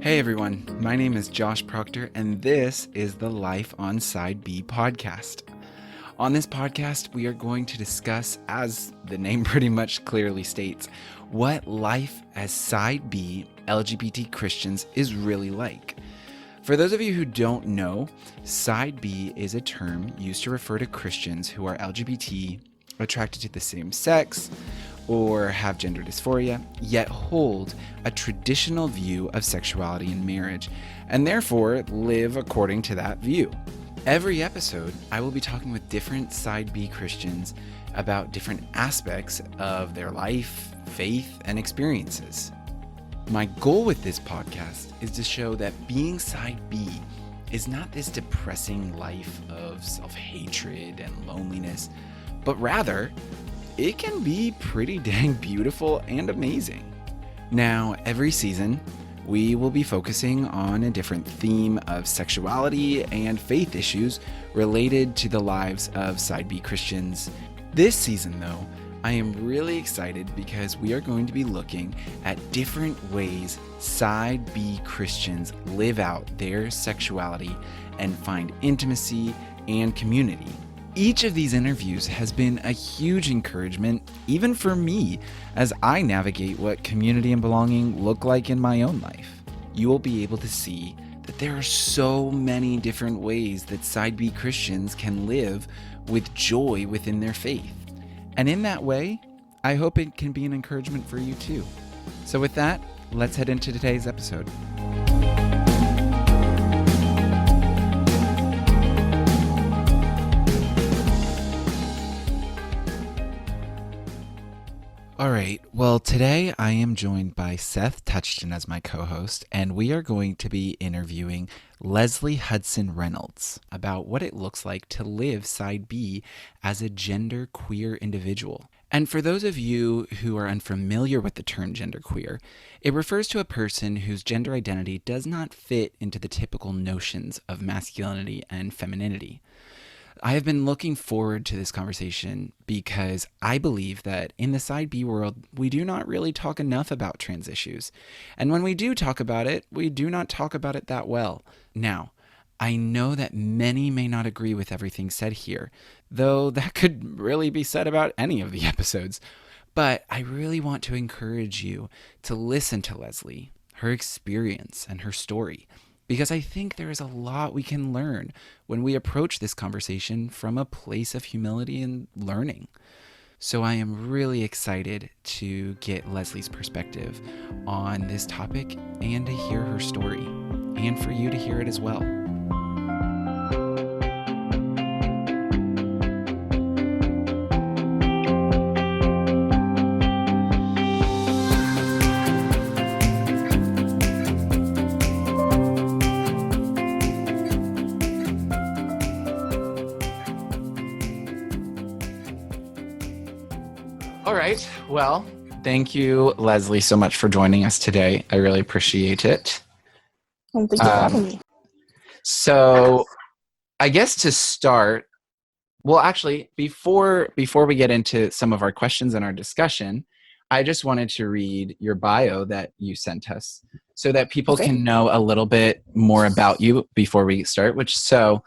Hey everyone, my name is Josh Proctor, and this is the Life on Side B podcast. On this podcast, we are going to discuss, as the name pretty much clearly states, what life as Side B LGBT Christians is really like. For those of you who don't know, Side B is a term used to refer to Christians who are LGBT, attracted to the same sex, or have gender dysphoria, yet hold a traditional view of sexuality and marriage, and therefore live according to that view. Every episode, I will be talking with different Side B Christians about different aspects of their life, faith, and experiences. My goal with this podcast is to show that being Side B is not this depressing life of self-hatred and loneliness, but rather, it can be pretty dang beautiful and amazing. Now, every season, we will be focusing on a different theme of sexuality and faith issues related to the lives of Side B Christians. This season, though, I am really excited because we are going to be looking at different ways Side B Christians live out their sexuality and find intimacy and community. Each of these interviews has been a huge encouragement, even for me, as I navigate what community and belonging look like in my own life. You will be able to see that there are so many different ways that Side B Christians can live with joy within their faith. And in that way, I hope it can be an encouragement for you too. So with that, let's head into today's episode. All right, well, today I am joined by Seth Touchton as my co-host, and we are going to be interviewing Lesli Hudson-Reynolds about what it looks like to live Side B as a genderqueer individual. And for those of you who are unfamiliar with the term genderqueer, it refers to a person whose gender identity does not fit into the typical notions of masculinity and femininity. I have been looking forward to this conversation because I believe that in the Side B world, we do not really talk enough about trans issues. And when we do talk about it, we do not talk about it that well. Now, I know that many may not agree with everything said here, though that could really be said about any of the episodes. But I really want to encourage you to listen to Lesli, her experience, and her story, because I think there is a lot we can learn when we approach this conversation from a place of humility and learning. So I am really excited to get Lesli's perspective on this topic and to hear her story, and for you to hear it as well. All right. Well, thank you, Lesli, so much for joining us today. I really appreciate it. And thank you for having me. So I guess to start, well, actually, before we get into some of our questions and our discussion, I just wanted to read your bio that you sent us so that people can know a little bit more about you before we start. So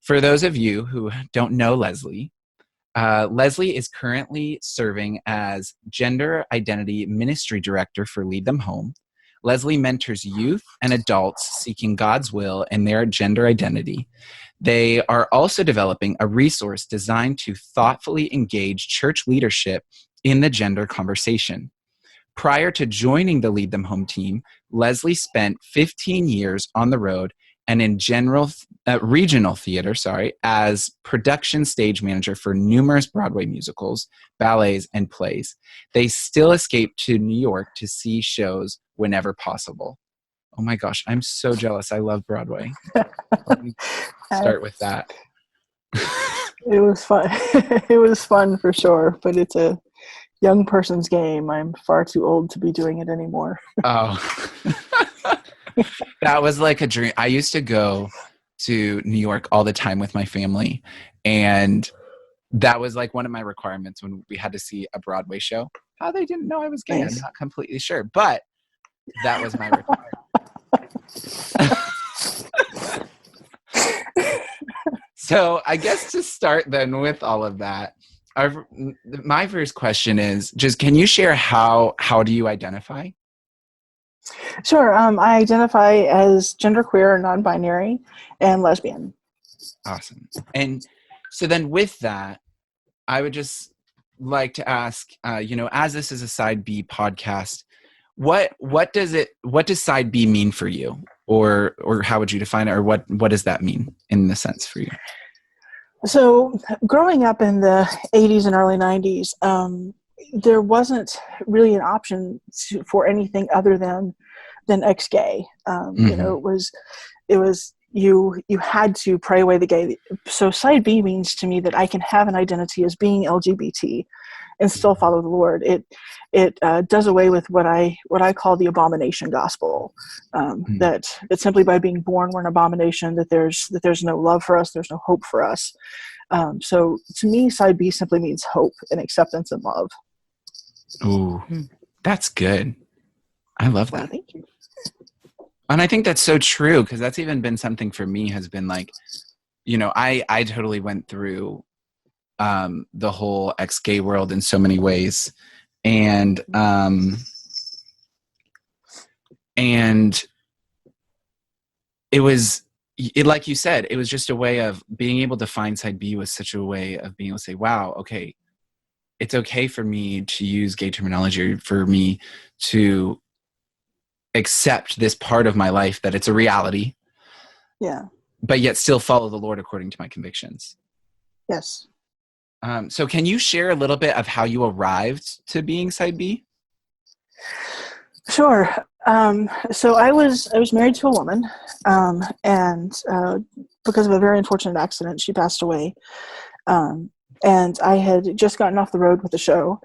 for those of you who don't know Lesli, Lesli is currently serving as Gender Identity Ministry Director for Lead Them Home. Lesli mentors youth and adults seeking God's will in their gender identity. They are also developing a resource designed to thoughtfully engage church leadership in the gender conversation. Prior to joining the Lead Them Home team, Lesli spent 15 years on the road and in regional theater, as production stage manager for numerous Broadway musicals, ballets, and plays. They still escape to New York to see shows whenever possible. Oh my gosh, I'm so jealous. I love Broadway. Let me start with that. It was fun. It was fun for sure, but it's a young person's game. I'm far too old to be doing it anymore. Oh. That was like a dream. I used to go to New York all the time with my family, and that was like one of my requirements when we had to see a Broadway show. How they didn't know I was gay, nice. I'm not completely sure, but that was my requirement. So I guess to start then with all of that, my first question is just, can you share how do you identify? Sure. I identify as genderqueer, non-binary, and lesbian. Awesome. And so then with that, I would just like to ask, as this is a Side B podcast, what does Side B mean for you, or how would you define it, or what does that mean in the sense for you? So, growing up in the 80s and early 90s, there wasn't really an option for anything other than ex-gay. It was you had to pray away the gay. So Side B means to me that I can have an identity as being LGBT and still follow the Lord. It does away with what I call the abomination gospel. That simply by being born we're an abomination. That there's no love for us. There's no hope for us. So to me, Side B simply means hope and acceptance and love. Ooh, that's good. I love that. Well, thank you. And I think that's so true, because that's even been something for me, has been like, I totally went through the whole ex-gay world in so many ways. And it was, like you said, it was just a way of being able to find Side B, was such a way of being able to say, wow, okay, it's okay for me to use gay terminology, or for me to accept this part of my life, that it's a reality. Yeah. But yet still follow the Lord according to my convictions. Yes. So can you share a little bit of how you arrived to being Side B? Sure. So I was married to a woman, and because of a very unfortunate accident, she passed away. And I had just gotten off the road with the show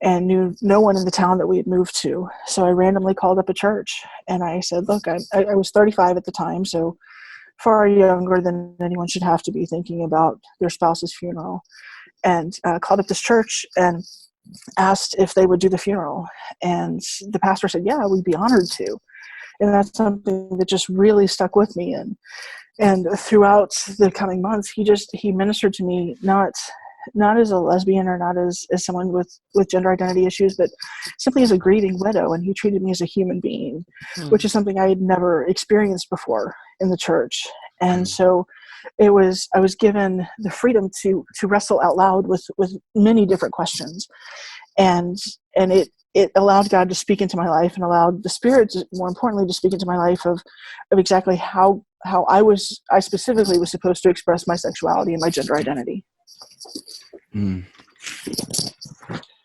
and knew no one in the town that we had moved to. So I randomly called up a church and I said, look, I was 35 at the time, so far younger than anyone should have to be thinking about their spouse's funeral. And called up this church and asked if they would do the funeral. And the pastor said, yeah, we'd be honored to. And that's something that just really stuck with me. And throughout the coming months, he ministered to me, not as a lesbian or not as someone with gender identity issues, but simply as a grieving widow. And he treated me as a human being, which is something I had never experienced before in the church. And so I was given the freedom to wrestle out loud with many different questions. And it allowed God to speak into my life, and allowed the Spirit, more importantly, to speak into my life of exactly how I specifically was supposed to express my sexuality and my gender identity.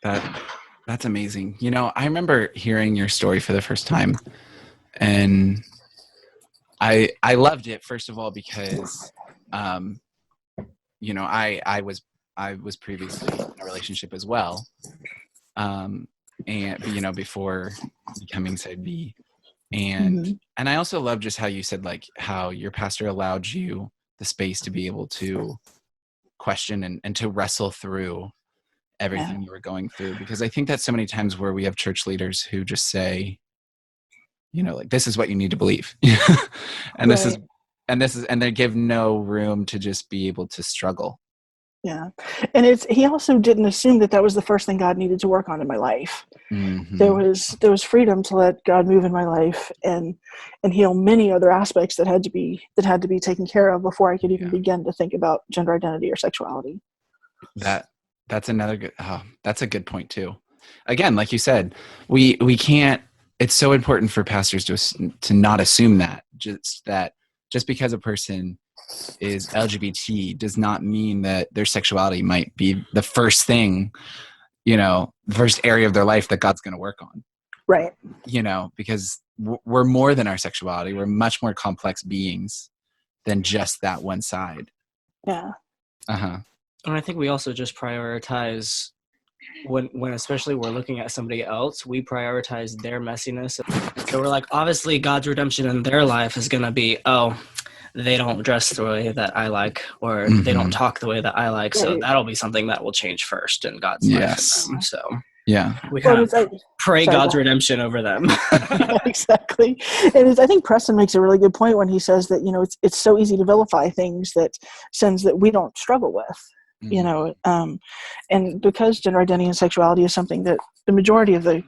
That's amazing. I remember hearing your story for the first time, and I loved it, first of all, because I was previously in a relationship as well, and before becoming Side B, and I also love just how you said, like, how your pastor allowed you the space to be able to question and to wrestle through everything you were going through, because I think that so many times where we have church leaders who just say, like, this is what you need to believe, and and they give no room to just be able to struggle. Yeah. And he also didn't assume that was the first thing God needed to work on in my life. There was freedom to let God move in my life and heal many other aspects that had to be taken care of before I could even begin to think about gender identity or sexuality. That's another good, that's a good point too. Again, like you said, we can't, it's so important for pastors to not assume that just because a person is LGBT does not mean that their sexuality might be the first thing, the first area of their life that God's going to work on. Right. Because we're more than our sexuality. We're much more complex beings than just that one side. Yeah. And I think we also just prioritize when especially we're looking at somebody else, we prioritize their messiness. So we're like, obviously God's redemption in their life is going to be, they don't dress the way that I like, or they don't talk the way that I like. So that'll be something that will change first in God's life. In them, so Yeah. We Well, kind of pray sorry, God's go ahead. redemption over them. Yeah, exactly. And I think Preston makes a really good point when he says that, it's so easy to vilify things that sins that we don't struggle with, and because gender identity and sexuality is something that the majority of the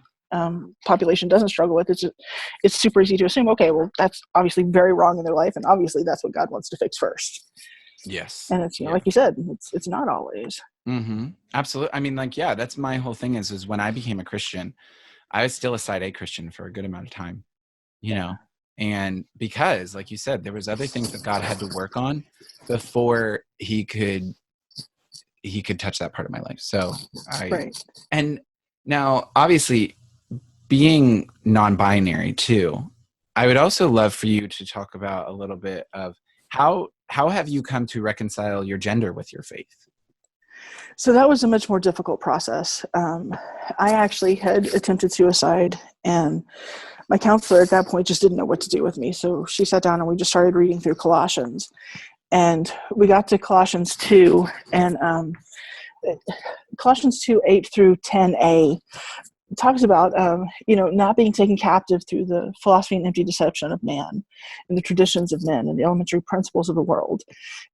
population doesn't struggle with, it's super easy to assume, okay, well, that's obviously very wrong in their life, and obviously that's what God wants to fix first. Yes. And it's, like you said, it's not always. Mm-hmm. Absolutely. I mean, like, yeah, that's my whole thing is when I became a Christian, I was still a side A Christian for a good amount of time, you know, and because, like you said, there was other things that God had to work on before he could touch that part of my life. So and now obviously being non-binary too, I would also love for you to talk about a little bit of how have you come to reconcile your gender with your faith? So that was a much more difficult process. I actually had attempted suicide, and my counselor at that point just didn't know what to do with me. So she sat down and we just started reading through Colossians. And we got to Colossians 2, and Colossians 2, 8 through 10a talks about, not being taken captive through the philosophy and empty deception of man and the traditions of men and the elementary principles of the world,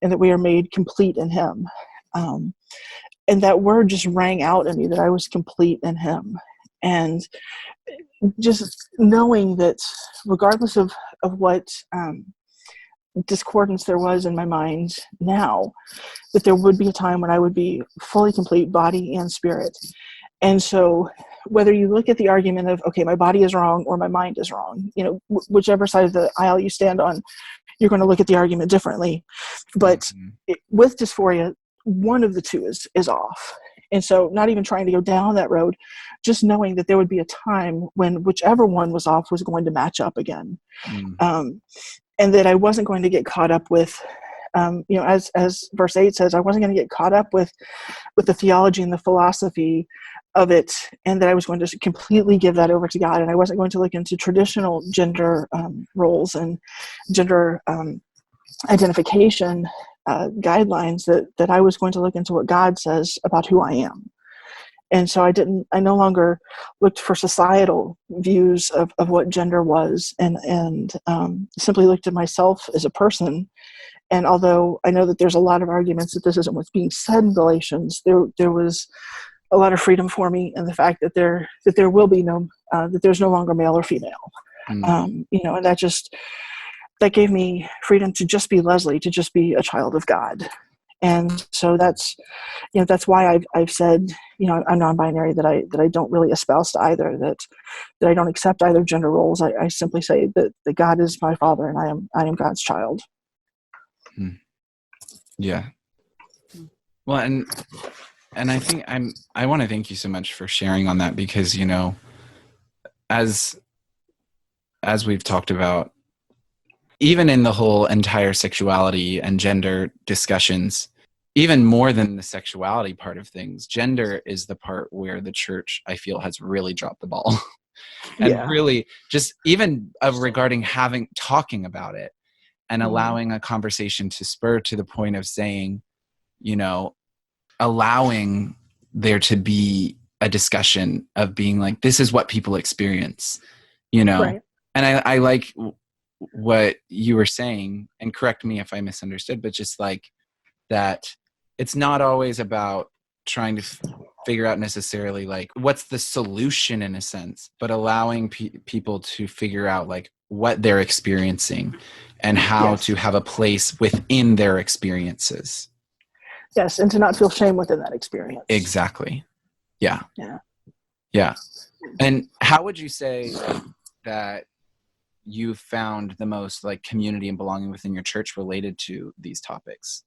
and that we are made complete in him. And that word just rang out in me, that I was complete in him. And just knowing that regardless of what discordance there was in my mind now, that there would be a time when I would be fully complete, body and spirit. And so whether you look at the argument of, okay, my body is wrong or my mind is wrong, whichever side of the aisle you stand on, you're going to look at the argument differently. But with dysphoria, one of the two is off. And so not even trying to go down that road, just knowing that there would be a time when whichever one was off was going to match up again. And that I wasn't going to get caught up with, as verse 8 says, I wasn't going to get caught up with the theology and the philosophy of it, and that I was going to completely give that over to God, and I wasn't going to look into traditional gender roles and gender identification guidelines, that I was going to look into what God says about who I am. And so I no longer looked for societal views of what gender was, and simply looked at myself as a person. And although I know that there's a lot of arguments that this isn't what's being said in Galatians, there was a lot of freedom for me in the fact that there will be that there's no longer male or female. And that gave me freedom to just be Lesli, to just be a child of God. And so that's why I've said, I'm non-binary, that I don't really espouse to either, that I don't accept either gender roles. I simply say that God is my father and I am God's child. Yeah. Well, and I think I want to thank you so much for sharing on that, because, as we've talked about, even in the whole entire sexuality and gender discussions, even more than the sexuality part of things, gender is the part where the church, I feel, has really dropped the ball. And really just even regarding talking about it and allowing a conversation to spur to the point of saying, allowing there to be a discussion of being like, this is what people experience, Right. And I like what you were saying, and correct me if I misunderstood, but just like that it's not always about trying to figure out necessarily like what's the solution in a sense, but allowing people to figure out like what they're experiencing and how to have a place within their experiences. Yes, and to not feel shame within that experience. Exactly. Yeah. And how would you say that you found the most like community and belonging within your church related to these topics?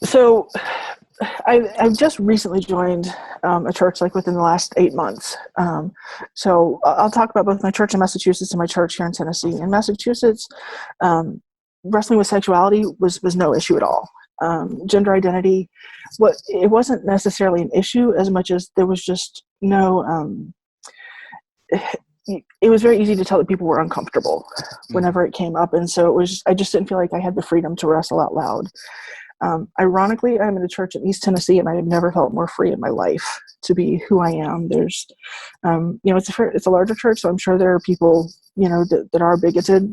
So I've just recently joined a church, like within the last 8 months. So I'll talk about both my church in Massachusetts and my church here in Tennessee. In Massachusetts, wrestling with sexuality was no issue at all. Gender identity, it wasn't necessarily an issue as much as there was just no. It was very easy to tell that people were uncomfortable whenever it came up, and so I just didn't feel like I had the freedom to wrestle out loud. Ironically, I'm in a church in East Tennessee, and I have never felt more free in my life to be who I am. There's, it's a larger church, so I'm sure there are people, that are bigoted.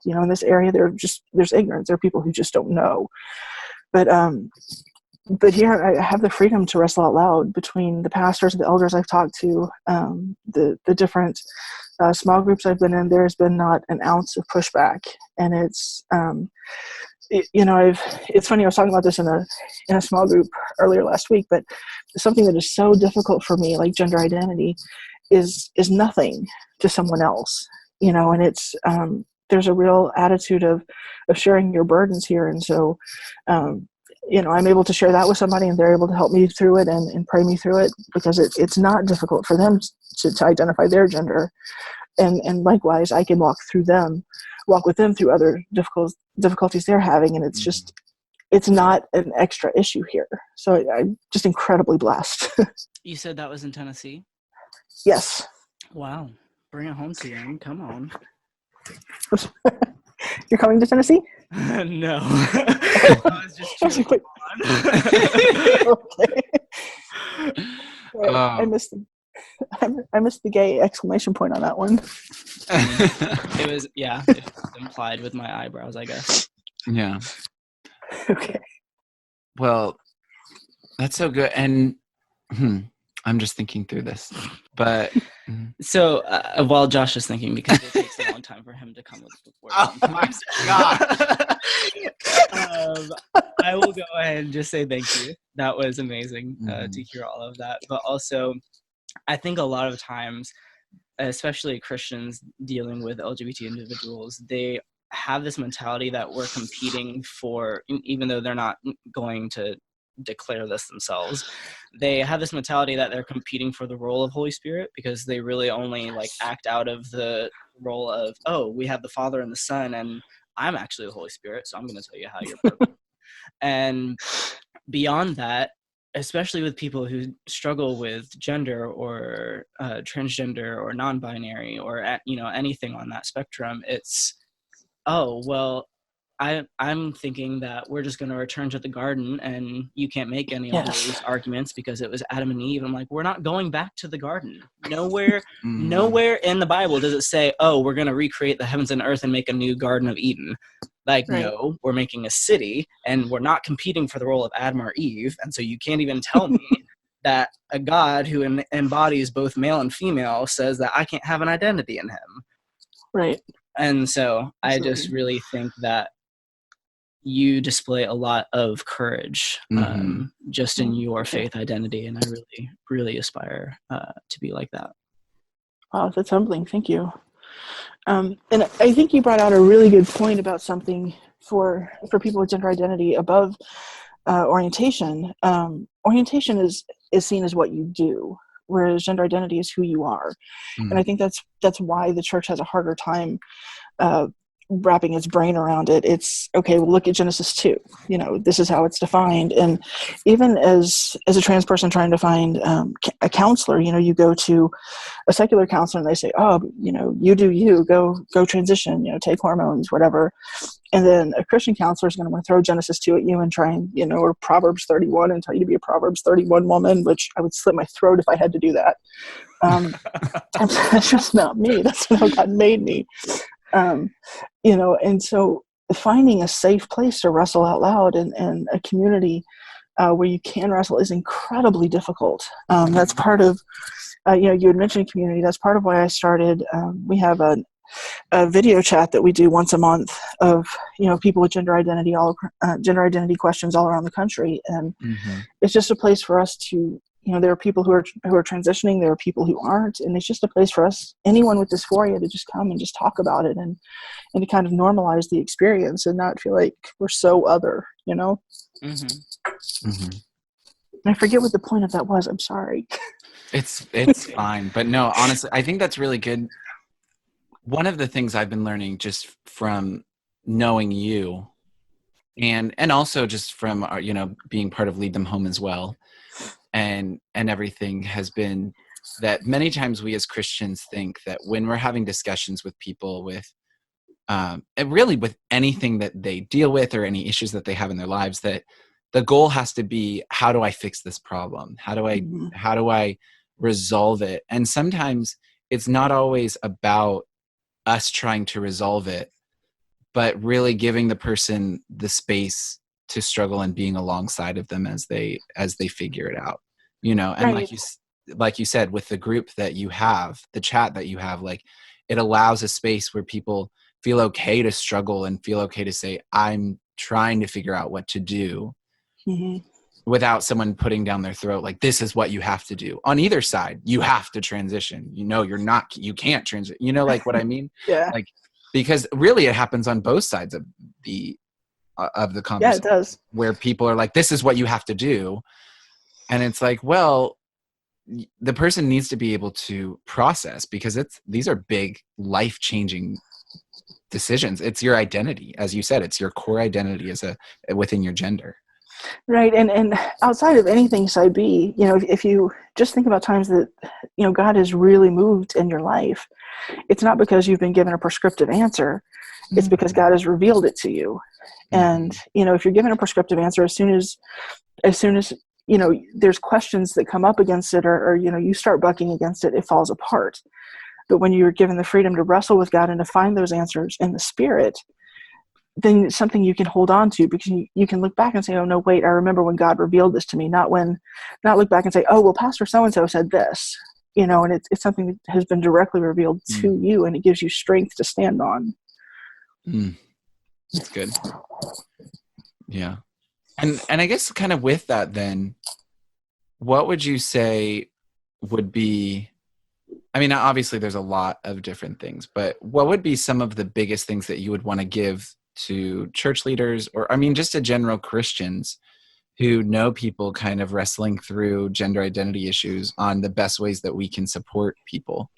In this area, there's ignorance. There are people who just don't know. But here I have the freedom to wrestle out loud between the pastors and the elders I've talked to, the different small groups I've been in. There's been not an ounce of pushback, and it's it's funny. I was talking about this in a small group earlier last week, but something that is so difficult for me, like gender identity, is nothing to someone else, and it's there's a real attitude of sharing your burdens here, and so. I'm able to share that with somebody, and they're able to help me through it and pray me through it, because it's not difficult for them to identify their gender. And likewise, I can walk with them through other difficulties they're having. And it's not an extra issue here. So I'm just incredibly blessed. You said that was in Tennessee? Yes. Wow. Bring it home, CM. Come on. You're coming to Tennessee? No. I was just cheering on. Okay. I missed the gay exclamation point on that one. It was implied with my eyebrows, I guess. Yeah. Okay. Well, that's so good. And I'm just thinking through this, but so while Josh is thinking, because it takes a long time for him to come with the word. Oh my God. I will go ahead and just say thank you. That was amazing to hear all of that. But also, I think a lot of times, especially Christians dealing with LGBT individuals, they have this mentality that we're competing for, even though they're not going to declare this themselves. They have this mentality that they're competing for the role of Holy Spirit, because they really only act out of the role of, oh, we have the Father and the Son, and I'm actually the Holy Spirit, so I'm going to tell you how you're broken. And beyond that, especially with people who struggle with gender or transgender or non-binary or anything on that spectrum, it's, oh, well, I'm thinking that we're just going to return to the garden, and you can't make any of those arguments because it was Adam and Eve. I'm like, we're not going back to the garden. Nowhere in the Bible does it say, oh, we're going to recreate the heavens and earth and make a new Garden of Eden. Right. No, we're making a city, and we're not competing for the role of Adam or Eve. And so you can't even tell me that a God who embodies both male and female says that I can't have an identity in him. Right. And so I just really think that you display a lot of courage just in your faith identity. And I really, really aspire to be like that. Wow, that's humbling. Thank you. And I think you brought out a really good point about something for people with gender identity above orientation. Orientation is seen as what you do, whereas gender identity is who you are. And I think that's why the church has a harder time wrapping its brain around it. It's okay, well, look at Genesis 2. This is how it's defined. And even as a trans person trying to find a counselor, you go to a secular counselor and they say, oh, you do you, go transition, take hormones, whatever. And then a Christian counselor is going to want to throw Genesis 2 at you and try and, or Proverbs 31 and tell you to be a Proverbs 31 woman, which I would slit my throat if I had to do that. That's just not me. That's not how God made me. And so finding a safe place to wrestle out loud and a community where you can wrestle is incredibly difficult. That's part of, you had mentioned community. That's part of why I started. We have a video chat that we do once a month of, people with gender identity questions all around the country. And it's just a place for us to, there are people who are transitioning, there are people who aren't, and it's just a place for us, anyone with dysphoria, to just come and just talk about it and to kind of normalize the experience and not feel like we're so other, I forget what the point of that was. I'm sorry. It's fine. But no, honestly, I think that's really good. One of the things I've been learning just from knowing you and also just from, being part of Lead Them Home as well, and everything, has been that many times we as Christians think that when we're having discussions with people with and really with anything that they deal with or any issues that they have in their lives, that the goal has to be, how do I fix this problem? How do I resolve it? And sometimes it's not always about us trying to resolve it, but really giving the person the space to struggle and being alongside of them as they figure it out, you know. And Right. like you said, with the group that you have, the chat that you have, like, it allows a space where people feel okay to struggle and feel okay to say, I'm trying to figure out what to do, Mm-hmm. without someone putting down their throat, like, this is what you have to do. On either side, you have to transition. You know, you can't transition. You know, like what I mean? Yeah. Like, because really it happens on both sides of the conversation. Yeah, it does. Where people are like, this is what you have to do. And it's like, well, the person needs to be able to process, because these are big life-changing decisions. It's your identity. As you said, it's your core identity within your gender. Right. And outside of anything side B, you know, if you just think about times that, you know, God has really moved in your life, it's not because you've been given a prescriptive answer. It's because God has revealed it to you. And, you know, if you're given a prescriptive answer, as soon as, you know, there's questions that come up against it, or, you know, you start bucking against it, it falls apart. But when you're given the freedom to wrestle with God and to find those answers in the Spirit, then it's something you can hold on to, because you can look back and say, oh no, wait, I remember when God revealed this to me, not look back and say, oh, well, Pastor so-and-so said this, you know, and it's something that has been directly revealed to you, and it gives you strength to stand on. That's good. Yeah. And I guess kind of with that then, what would you say would be, I mean, obviously there's a lot of different things, but what would be some of the biggest things that you would want to give to church leaders, or, I mean, just to general Christians who know people kind of wrestling through gender identity issues, on the best ways that we can support people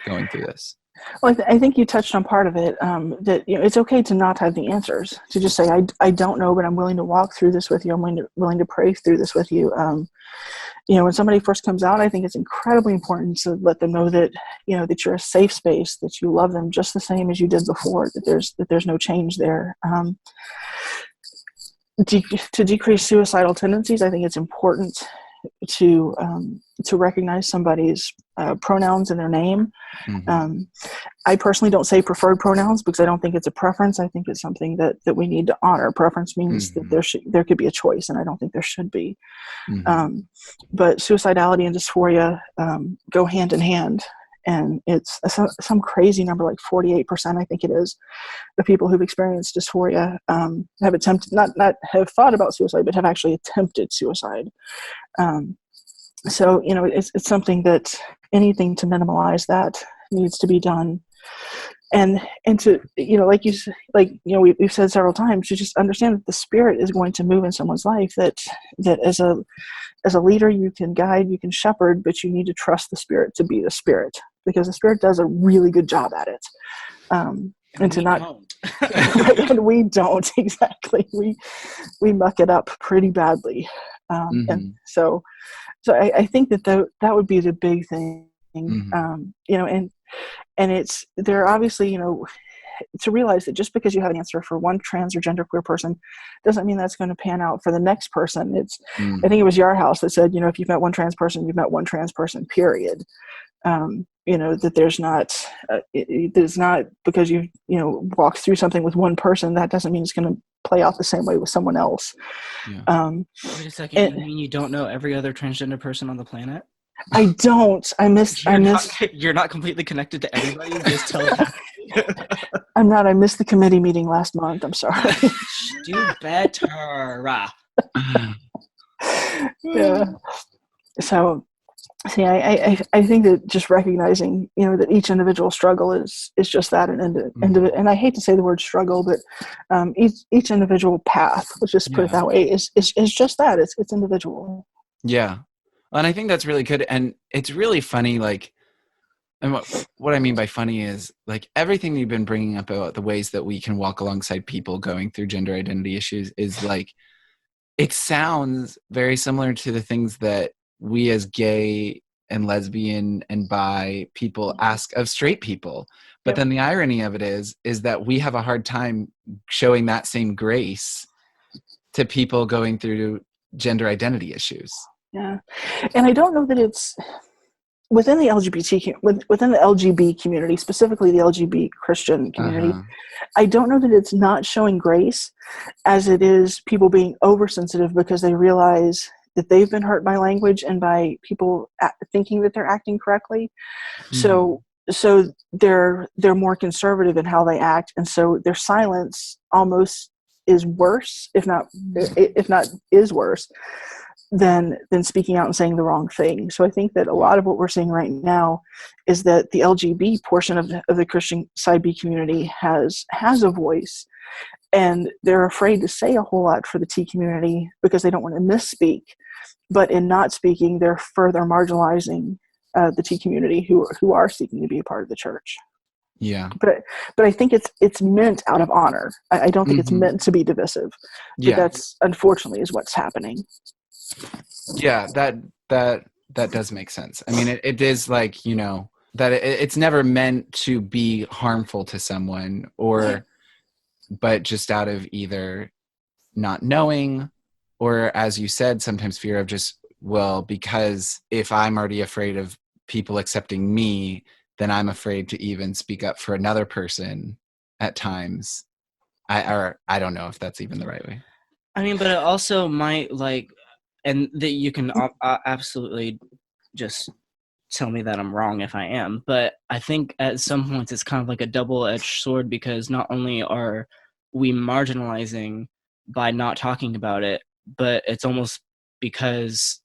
going through this? Well, I think you touched on part of it, that, you know, it's okay to not have the answers, to just say, I don't know, but I'm willing to walk through this with you. I'm willing to pray through this with you. You know, when somebody first comes out, I think it's incredibly important to let them know that, you know, that you're a safe space, that you love them just the same as you did before, that there's no change there. To decrease suicidal tendencies, I think it's important to recognize somebody's pronouns in their name. I personally don't say preferred pronouns, because I don't think it's a preference. I think it's something that we need to honor. Preference means that there could be a choice, and I don't think there should be. But suicidality and dysphoria go hand in hand, and it's some crazy number, like 48%, I think it is, of people who've experienced dysphoria have attempted, not have thought about suicide, but have actually attempted suicide. So, you know, it's something that anything to minimize that needs to be done. And to, you know, like you know, we've said several times, to just understand that the Spirit is going to move in someone's life, that as a leader, you can guide, you can shepherd, but you need to trust the Spirit to be the Spirit, because the Spirit does a really good job at it. And to not don't. and we don't, exactly. We muck it up pretty badly. And so I think that would be the big thing. You know, and they're obviously, you know, to realize that just because you have an answer for one trans or genderqueer person doesn't mean that's going to pan out for the next person. I think it was Yarhouse that said, you know, if you've met one trans person, you've met one trans person, period. You know, that there's not, it's not because you know, walked through something with one person, that doesn't mean it's going to play out the same way with someone else. Wait a second, you mean you don't know every other transgender person on the planet? I don't. You're not completely connected to everybody. Just telepathically. I'm not. I missed the committee meeting last month. I'm sorry. Do better. Yeah. So, see, I think that just recognizing, you know, that each individual struggle is just that, and I hate to say the word struggle, but each individual path, let's just put it that way, is just that. It's individual. Yeah. And I think that's really good. And it's really funny, like, and what I mean by funny is, like, everything you've been bringing up about the ways that we can walk alongside people going through gender identity issues is, like, it sounds very similar to the things that we as gay and lesbian and bi people ask of straight people. But Yep. then the irony of it is that we have a hard time showing that same grace to people going through gender identity issues. Yeah. And I don't know that it's within the within the LGB community, specifically the LGBT Christian community. Uh-huh. I don't know that it's not showing grace as it is people being oversensitive because they realize that they've been hurt by language and by people thinking that they're acting correctly. So they're more conservative in how they act, and so their silence almost is worse, if not is worse than speaking out and saying the wrong thing. So I think that a lot of what we're seeing right now is that the LGB portion of the Christian side B community has a voice, and they're afraid to say a whole lot for the T community because they don't want to misspeak. But in not speaking, they're further marginalizing the T community who are seeking to be a part of the church. Yeah. But I think it's meant out of honor. I don't think it's meant to be divisive. But Yeah. that's unfortunately is what's happening. Yeah, that does make sense. I mean, it is like, you know, that it's never meant to be harmful to someone, but just out of either not knowing, or as you said, sometimes fear of just, well, because if I'm already afraid of people accepting me, then I'm afraid to even speak up for another person at times. I don't know if that's even the right way. I mean, but it also might and that you can absolutely just tell me that I'm wrong if I am. But I think at some points it's kind of like a double-edged sword, because not only are we marginalizing by not talking about it, but it's almost because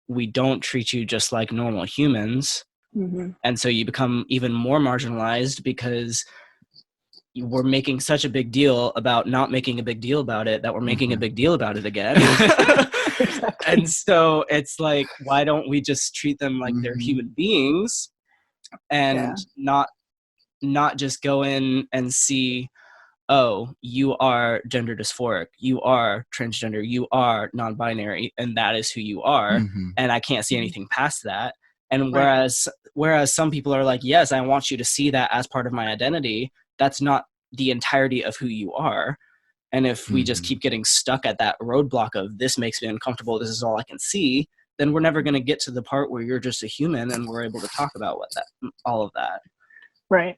we don't treat you just like normal humans. Mm-hmm. And so you become even more marginalized because we're making such a big deal about not making a big deal about it that we're making a big deal about it again. Exactly. And so it's like, why don't we just treat them like they're human beings and not just go in and see, oh, you are gender dysphoric, you are transgender, you are non-binary, and that is who you are. And I can't see anything past that. And whereas some people are like, yes, I want you to see that as part of my identity, that's not the entirety of who you are. And if we just keep getting stuck at that roadblock of this makes me uncomfortable, this is all I can see, then we're never going to get to the part where you're just a human and we're able to talk about all of that. Right.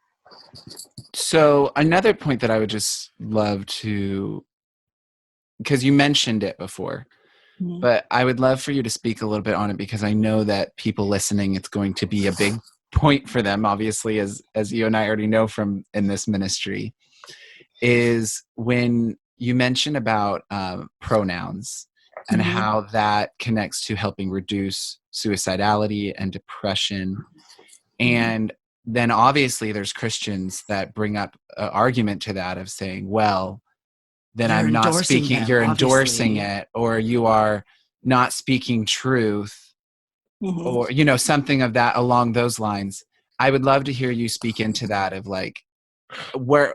So another point that I would just love to, because you mentioned it before, but I would love for you to speak a little bit on it, because I know that people listening, it's going to be a big point for them, obviously, as you and I already know from in this ministry, is when you mention about pronouns and how that connects to helping reduce suicidality and depression. And then obviously there's Christians that bring up an argument to that of saying, well, then You're I'm not endorsing speaking, them, you're obviously. endorsing it, or you are not speaking truth, or, you know, something of that along those lines. I would love to hear you speak into that of like, where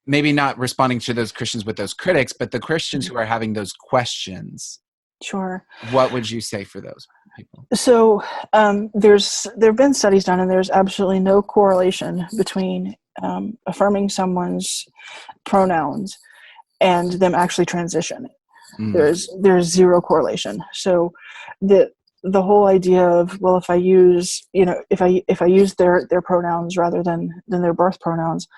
maybe not responding to those Christians with those critics, but the Christians who are having those questions. Sure. What would you say for those people? So there have been studies done, and there's absolutely no correlation between affirming someone's pronouns and them actually transitioning. There's zero correlation. So the whole idea of, well, if I use, you know, if I use their pronouns rather than their birth pronouns,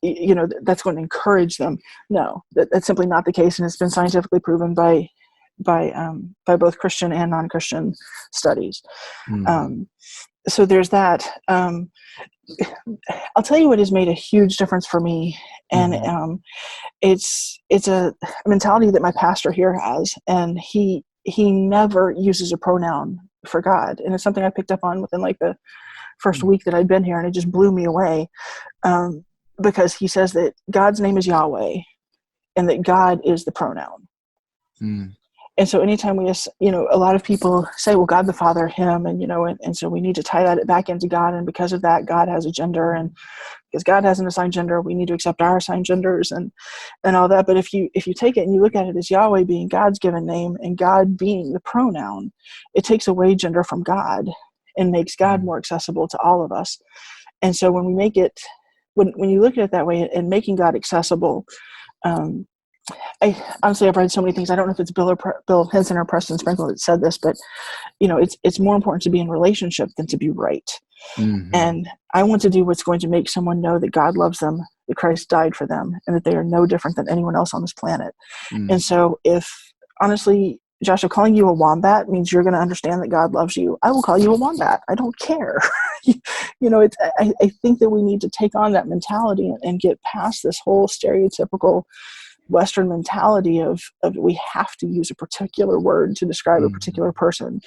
you know, that's going to encourage them. No, that's simply not the case, and it's been scientifically proven by both Christian and non-Christian studies. So there's that. I'll tell you what has made a huge difference for me, and it's a mentality that my pastor here has, and he never uses a pronoun for God, and it's something I picked up on within like the first week that I'd been here, and it just blew me away, because he says that God's name is Yahweh, and that God is the pronoun. And so anytime we, you know, a lot of people say, well, God the Father, him, and, you know, and so we need to tie that back into God. And because of that, God has a gender, and because God has an assigned gender, we need to accept our assigned genders and all that. But if you take it and you look at it as Yahweh being God's given name and God being the pronoun, it takes away gender from God and makes God more accessible to all of us. And so when we make it, when you look at it that way and making God accessible, I honestly, I've read so many things. I don't know if it's Bill Henson or Preston Sprinkle that said this, but it's more important to be in relationship than to be right. Mm-hmm. And I want to do what's going to make someone know that God loves them, that Christ died for them, and that they are no different than anyone else on this planet. Mm-hmm. And so if, honestly, Joshua, calling you a wombat means you're going to understand that God loves you, I will call you a wombat. I don't care. I think that we need to take on that mentality and get past this whole stereotypical Western mentality of we have to use a particular word to describe a particular person.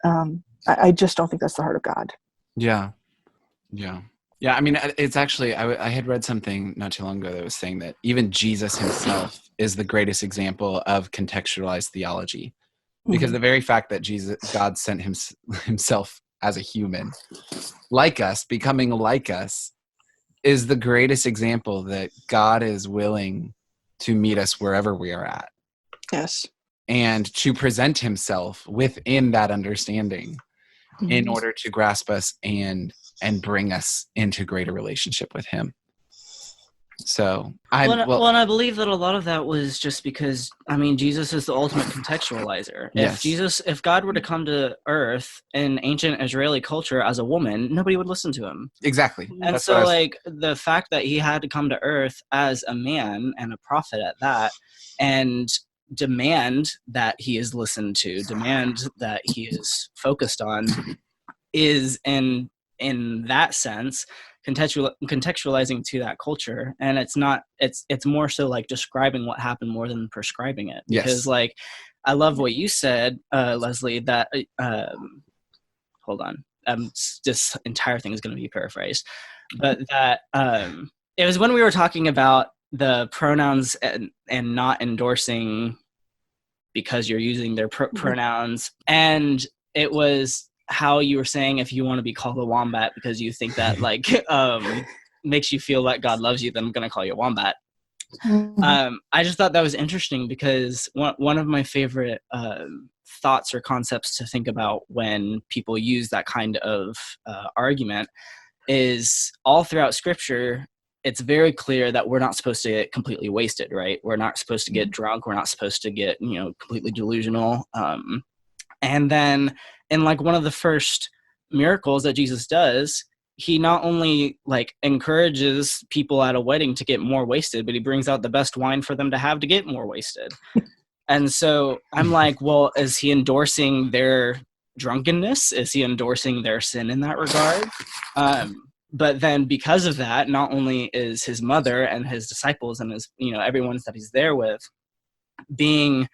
I just don't think that's the heart of God. Yeah. I mean, it's actually, I had read something not too long ago that was saying that even Jesus himself is the greatest example of contextualized theology, because the very fact that God sent himself as a human, like us, becoming like us, is the greatest example that God is willing to meet us wherever we are at. Yes. And to present himself within that understanding in order to grasp us and bring us into greater relationship with him. So and I believe that a lot of that was just because, I mean, Jesus is the ultimate contextualizer. Yes. If God were to come to earth in ancient Israeli culture as a woman, nobody would listen to him. Exactly. And so the fact that he had to come to earth as a man and a prophet at that, and demand that he is listened to, demand that he is focused on, is in that sense contextualizing to that culture. And it's more so like describing what happened more than prescribing it, because like I love what you said, Leslie, that hold on, this entire thing is going to be paraphrased, but that it was when we were talking about the pronouns and not endorsing because you're using their pronouns, and it was how you were saying if you want to be called a wombat because you think that like makes you feel like God loves you, then I'm going to call you a wombat. I just thought that was interesting because one of my favorite thoughts or concepts to think about when people use that kind of argument is all throughout Scripture, it's very clear that we're not supposed to get completely wasted, right? We're not supposed to get drunk. We're not supposed to get, completely delusional. And then in like one of the first miracles that Jesus does, he not only like encourages people at a wedding to get more wasted, but he brings out the best wine for them to have to get more wasted. And so I'm like, well, is he endorsing their drunkenness? Is he endorsing their sin in that regard? But then because of that, not only is his mother and his disciples and his, everyone that he's there with being,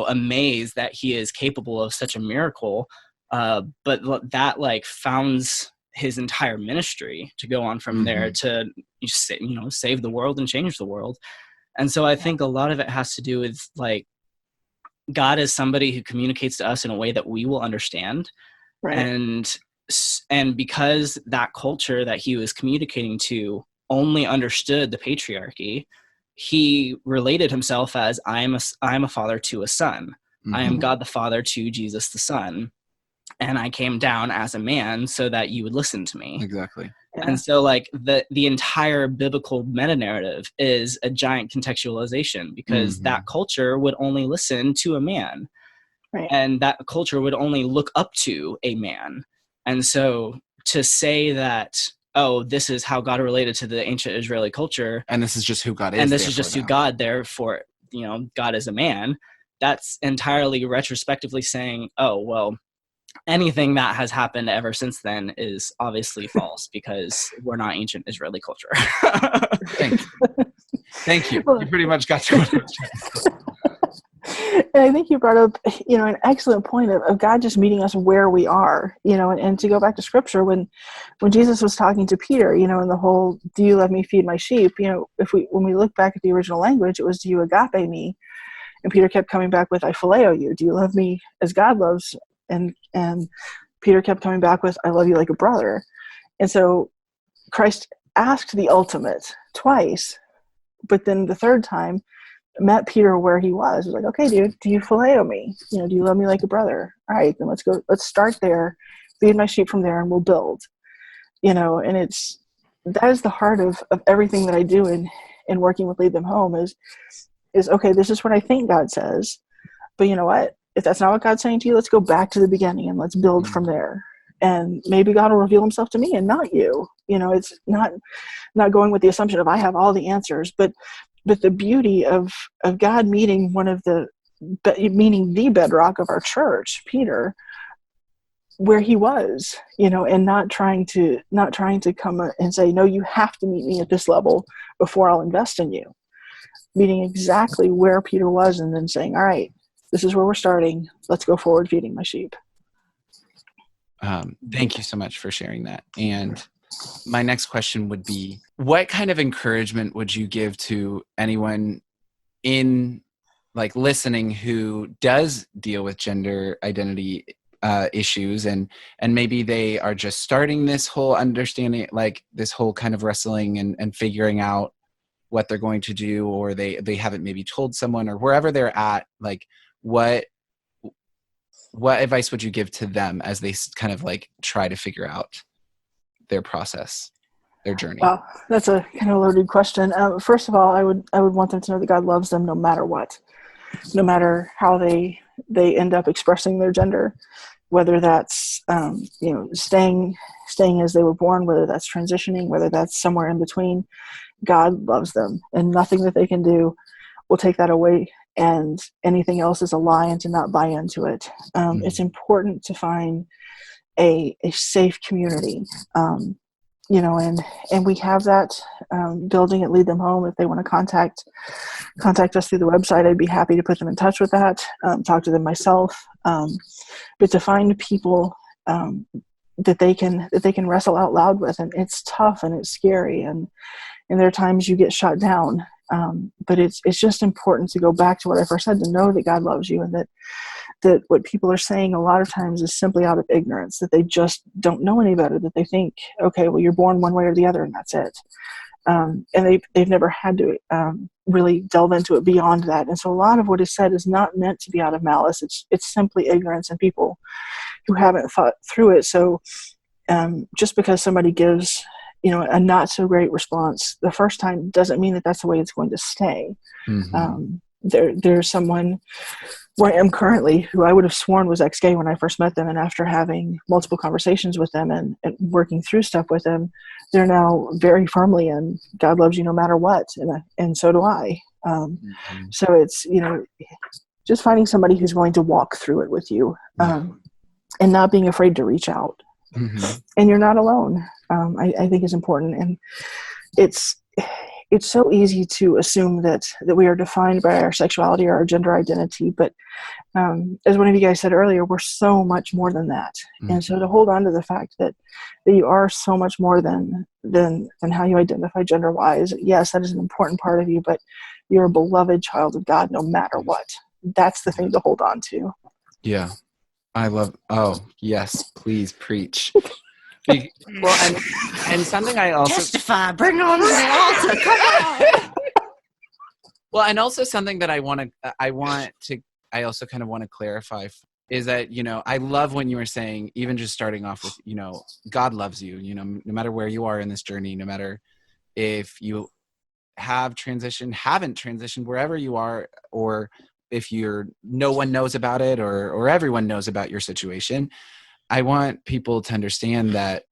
amazed that he is capable of such a miracle, but that like founds his entire ministry to go on from there to, save the world and change the world. And so I think a lot of it has to do with like, God is somebody who communicates to us in a way that we will understand. Right. And because that culture that he was communicating to only understood the patriarchy, he related himself as I am a father to a son. I am God the Father to Jesus the Son. And I came down as a man so that you would listen to me. Exactly. Yeah. And so like the entire biblical meta-narrative is a giant contextualization because that culture would only listen to a man. Right. And that culture would only look up to a man. And so to say that, oh, this is how God related to the ancient Israeli culture, and this is just who God is, and this is just who God, therefore, God is a man, that's entirely retrospectively saying, oh, well, anything that has happened ever since then is obviously false because we're not ancient Israeli culture. Thank you. You pretty much got to what I was trying to say. And I think you brought up, an excellent point of God just meeting us where we are, and to go back to Scripture, when Jesus was talking to Peter, and the whole, do you let me feed my sheep? When we look back at the original language, it was, do you agape me? And Peter kept coming back with, I phileo you. Do you love me as God loves? And Peter kept coming back with, I love you like a brother. And so Christ asked the ultimate twice, but then the third time met Peter where he was. He was like, okay, dude, do you phileo me? Do you love me like a brother? All right, then let's start there, feed my sheep from there, and we'll build. And that is the heart of everything that I do in working with Lead Them Home is okay, this is what I think God says, but you know what? If that's not what God's saying to you, let's go back to the beginning and let's build from there. And maybe God will reveal himself to me and not you. It's not going with the assumption of I have all the answers, but the beauty of God meeting meaning the bedrock of our church, Peter, where he was, and not trying to come and say, no, you have to meet me at this level before I'll invest in you. Meeting exactly where Peter was and then saying, all right, this is where we're starting. Let's go forward feeding my sheep. Thank you so much for sharing that. And my next question would be, what kind of encouragement would you give to anyone in listening who does deal with gender identity issues and maybe they are just starting this whole understanding, this whole kind of wrestling and figuring out what they're going to do, or they haven't maybe told someone, or wherever they're at, what advice would you give to them as they kind of try to figure out their process, their journey? Well, that's a kind of loaded question. First of all, I would want them to know that God loves them no matter what, no matter how they end up expressing their gender, whether that's staying as they were born, whether that's transitioning, whether that's somewhere in between. God loves them, and nothing that they can do will take that away. And anything else is a lie, and to not buy into it. It's important to find a safe community, and we have that building at Lead Them Home. If they want to contact us through the website, I'd be happy to put them in touch with that, talk to them myself. But to find people that they can wrestle out loud with, and it's tough and it's scary, and there are times you get shot down. But it's just important to go back to what I first said, to know that God loves you, and that what people are saying a lot of times is simply out of ignorance, that they just don't know any better, that they think, okay, well, you're born one way or the other and that's it. And they've never had to really delve into it beyond that. And so a lot of what is said is not meant to be out of malice. It's simply ignorance and people who haven't thought through it. So just because somebody gives a not so great response the first time doesn't mean that that's the way it's going to stay. There's someone where I am currently who I would have sworn was ex-gay when I first met them, and after having multiple conversations with them and working through stuff with them, they're now very firmly in God loves you no matter what, and so do I. So it's just finding somebody who's willing to walk through it with you, and not being afraid to reach out. And you're not alone. I think is important, and it's so easy to assume that we are defined by our sexuality or our gender identity, but as one of you guys said earlier, we're so much more than that. And so to hold on to the fact that you are so much more than how you identify gender wise, yes, that is an important part of you, but you're a beloved child of God no matter what. That's the thing to hold on to. Yeah. Oh yes, please preach. Well, and something I also testify, bring on the altar, come on. Well, and also something that I also kind of want to clarify is that, I love when you were saying, even just starting off with, God loves you, no matter where you are in this journey, no matter if you have transitioned, haven't transitioned, wherever you are, or if no one knows about it or everyone knows about your situation. I want people to understand that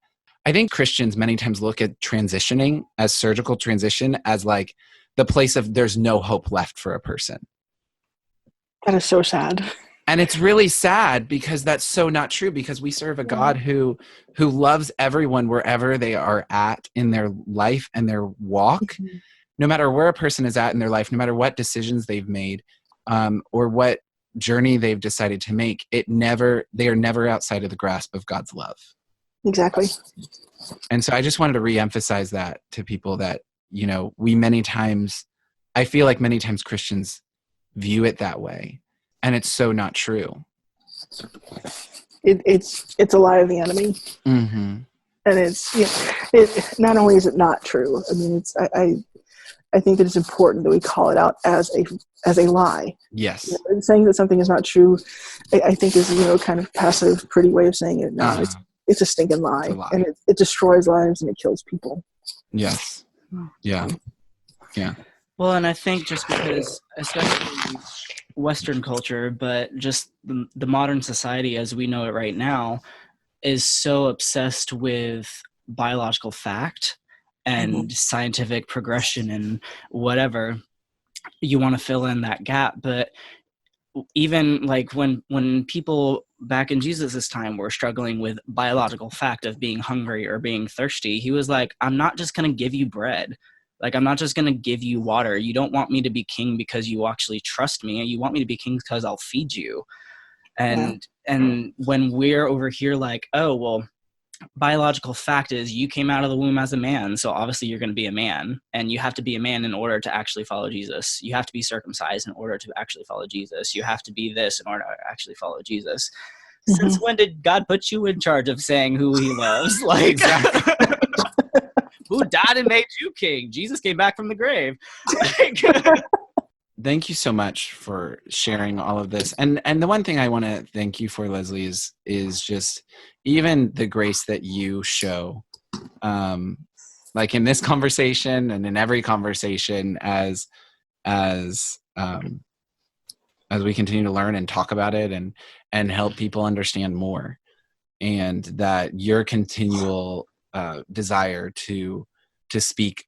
I think Christians many times look at transitioning as surgical transition as the place of there's no hope left for a person. That is so sad. And it's really sad because that's so not true, because we serve a God who loves everyone wherever they are at in their life and their walk, no matter where a person is at in their life, no matter what decisions they've made, or what journey they've decided to make. They are never outside of the grasp of God's love. Exactly. And so I just wanted to reemphasize that to people that, I feel like many times Christians view it that way, and it's so not true. It's a lie of the enemy. And it's not only is it not true. I mean, I think that it's important that we call it out as a lie. Yes. Saying that something is not true, I think is kind of passive, pretty way of saying it. No, It's a stinking lie, It's a lie. and it destroys lives and it kills people. Yes. Yeah. Yeah. Well, and I think just because, especially Western culture, but just the modern society as we know it right now, is so obsessed with biological fact and scientific progression and whatever. You want to fill in that gap, but even like when people back in Jesus's time were struggling with biological fact of being hungry or being thirsty, he was like, I'm not just going to give you bread. Like, I'm not just going to give you water. You don't want me to be king because you actually trust me. You want me to be king because I'll feed you. And when we're over here like, oh, well, biological fact is you came out of the womb as a man, so obviously you're going to be a man, and you have to be a man in order to actually follow Jesus. You have to be circumcised in order to actually follow Jesus. You have to be this in order to actually follow Jesus. Since when did God put you in charge of saying who he loves? Like, exactly. Who died and made you king? Jesus came back from the grave. Like, thank you so much for sharing all of this. And the one thing I want to thank you for, Lesli, is just even the grace that you show, like in this conversation and in every conversation as we continue to learn and talk about it and help people understand more, and that your continual desire to speak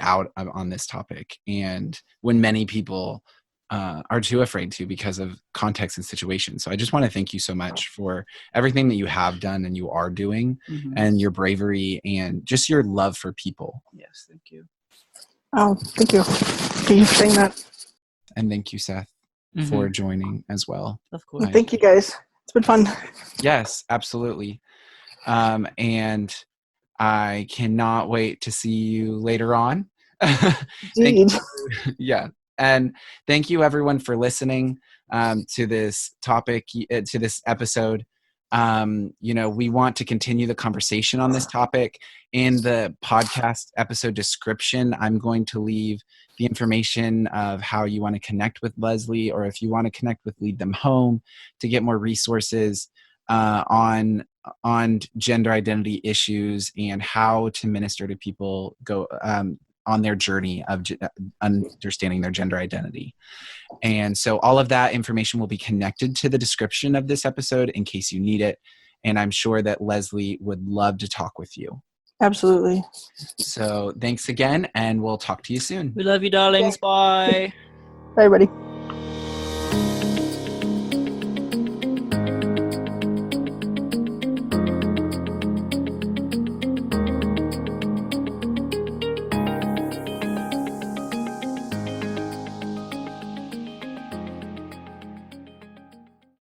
out on this topic, and when many people are too afraid to because of context and situation. So I just want to thank you so much for everything that you have done and you are doing, and your bravery and just your love for people. Yes, thank you. Oh, thank you. Thank you for saying that. And thank you, Seth, for joining as well. Of course. Thank you, guys. It's been fun. Yes, absolutely. And I cannot wait to see you later on. Indeed. Yeah. And thank you everyone for listening to this topic, to this episode. We want to continue the conversation on this topic. In the podcast episode description, I'm going to leave the information of how you want to connect with Lesli, or if you want to connect with Lead Them Home to get more resources on gender identity issues and how to minister to people on their journey of understanding their gender identity. And so all of that information will be connected to the description of this episode in case you need it. And I'm sure that Lesli would love to talk with you. Absolutely. So thanks again, and we'll talk to you soon. We love you, darlings. Bye. Bye, everybody.